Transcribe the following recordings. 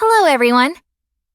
Hello, everyone.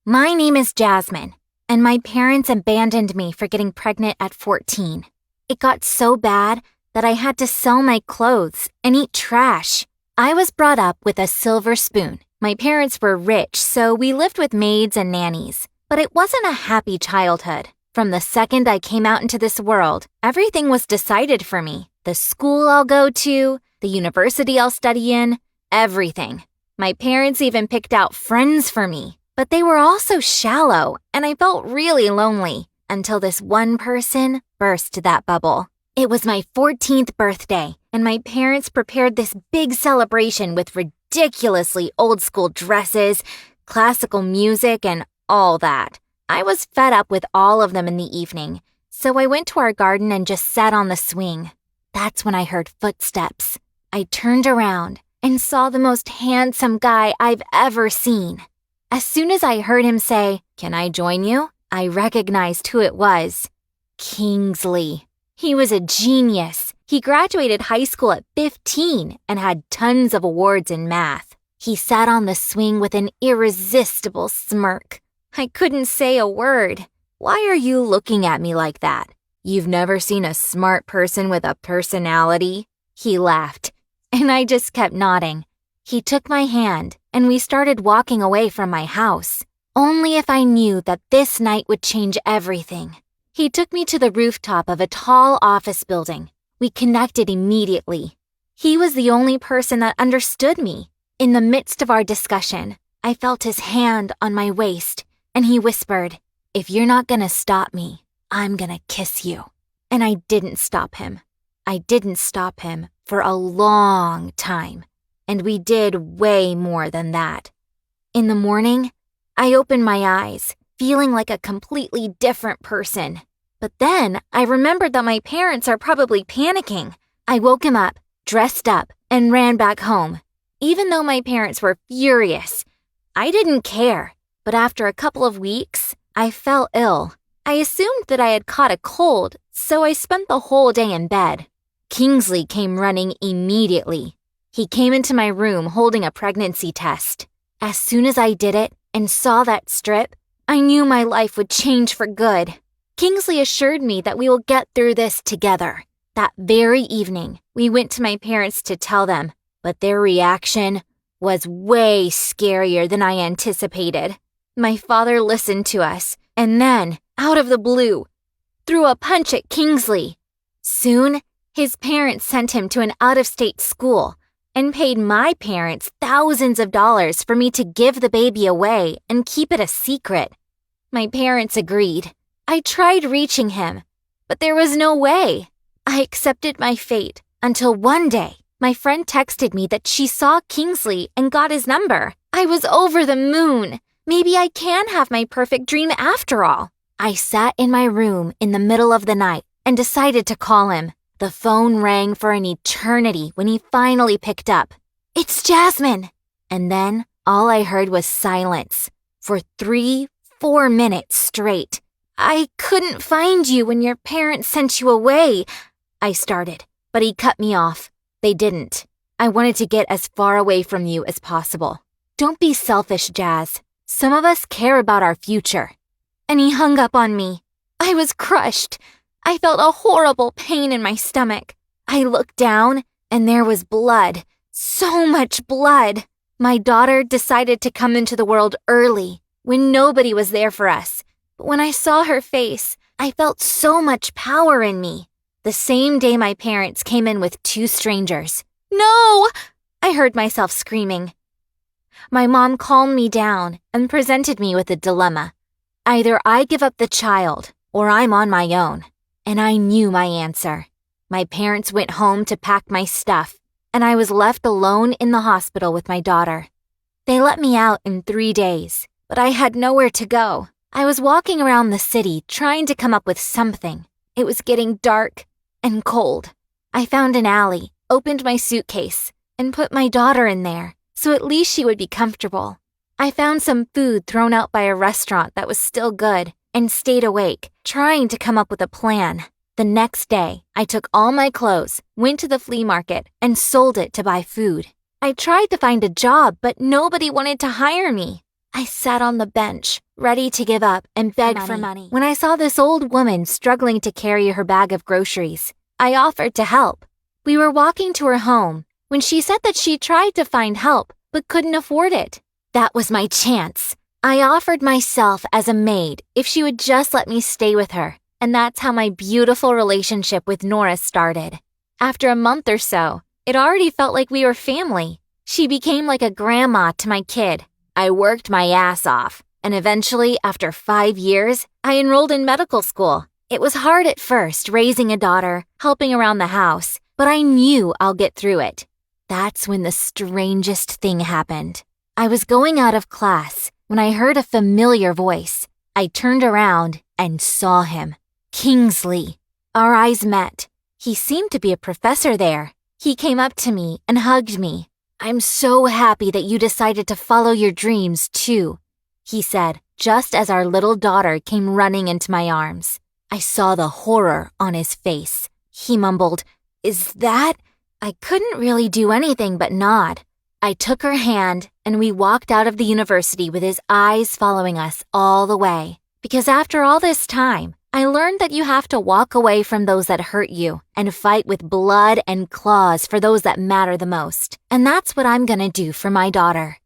My name is Jasmine, and my parents abandoned me for getting pregnant at 14. It got so bad that I had to sell my clothes and eat trash. I was brought up with a silver spoon. My parents were rich, so we lived with maids and nannies. But it wasn't a happy childhood. From the second I came out into this world, everything was decided for me. The school I'll go to, the university I'll study in, everything. My parents even picked out friends for me, but they were all so shallow, and I felt really lonely until this one person burst that bubble. It was my 14th birthday, and my parents prepared this big celebration with ridiculously old-school dresses, classical music, and all that. I was fed up with all of them in the evening, so I went to our garden and just sat on the swing. That's when I heard footsteps. I turned around and saw the most handsome guy I've ever seen. As soon as I heard him say, "Can I join you?" I recognized who it was. Kingsley. He was a genius. He graduated high school at 15 and had tons of awards in math. He sat on the swing with an irresistible smirk. I couldn't say a word. "Why are you looking at me like that? You've never seen a smart person with a personality?" He laughed, and I just kept nodding. He took my hand, and we started walking away from my house. Only if I knew that this night would change everything. He took me to the rooftop of a tall office building. We connected immediately. He was the only person that understood me. In the midst of our discussion, I felt his hand on my waist, and he whispered, "If you're not gonna stop me, I'm gonna kiss you." And I didn't stop him. I didn't stop him for a long time, and we did way more than that. In the morning, I opened my eyes, feeling like a completely different person. But then I remembered that my parents are probably panicking. I woke him up, dressed up, and ran back home. Even though my parents were furious, I didn't care. But after a couple of weeks, I fell ill. I assumed that I had caught a cold, so I spent the whole day in bed. Kingsley came running immediately. He came into my room holding a pregnancy test. As soon as I did it and saw that strip, I knew my life would change for good. Kingsley assured me that we will get through this together. That very evening, we went to my parents to tell them, but their reaction was way scarier than I anticipated. My father listened to us, and then, out of the blue, threw a punch at Kingsley. Soon, his parents sent him to an out-of-state school and paid my parents thousands of dollars for me to give the baby away and keep it a secret. My parents agreed. I tried reaching him, but there was no way. I accepted my fate until one day, my friend texted me that she saw Kingsley and got his number. I was over the moon. Maybe I can have my perfect dream after all. I sat in my room in the middle of the night and decided to call him. The phone rang for an eternity when he finally picked up. "It's Jasmine!" And then all I heard was silence for 3-4 minutes straight. "I couldn't find you when your parents sent you away," I started, but he cut me off. They didn't. "I wanted to get as far away from you as possible. Don't be selfish, Jazz. Some of us care about our future." And he hung up on me. I was crushed. I felt a horrible pain in my stomach. I looked down, and there was blood. So much blood. My daughter decided to come into the world early, when nobody was there for us. But when I saw her face, I felt so much power in me. The same day my parents came in with 2 strangers. "No!" I heard myself screaming. My mom calmed me down and presented me with a dilemma. Either I give up the child, or I'm on my own. And I knew my answer. My parents went home to pack my stuff, and I was left alone in the hospital with my daughter. They let me out in 3 days, but I had nowhere to go. I was walking around the city trying to come up with something. It was getting dark and cold. I found an alley, opened my suitcase, and put my daughter in there, so at least she would be comfortable. I found some food thrown out by a restaurant that was still good, and stayed awake, trying to come up with a plan. The next day, I took all my clothes, went to the flea market, and sold it to buy food. I tried to find a job, but nobody wanted to hire me. I sat on the bench, ready to give up and beg for money, when I saw this old woman struggling to carry her bag of groceries. I offered to help. We were walking to her home when she said that she tried to find help but couldn't afford it. That was my chance. I offered myself as a maid if she would just let me stay with her, and that's how my beautiful relationship with Nora started. After a month or so, it already felt like we were family. She became like a grandma to my kid. I worked my ass off, and eventually, after 5 years, I enrolled in medical school. It was hard at first, raising a daughter, helping around the house, but I knew I'll get through it. That's when the strangest thing happened. I was going out of class when I heard a familiar voice. I turned around and saw him. Kingsley. Our eyes met. He seemed to be a professor there. He came up to me and hugged me. "I'm so happy that you decided to follow your dreams, too," he said, just as our little daughter came running into my arms. I saw the horror on his face. He mumbled, "Is that?" I couldn't really do anything but nod. I took her hand and we walked out of the university with his eyes following us all the way. Because after all this time, I learned that you have to walk away from those that hurt you and fight with blood and claws for those that matter the most. And that's what I'm gonna do for my daughter.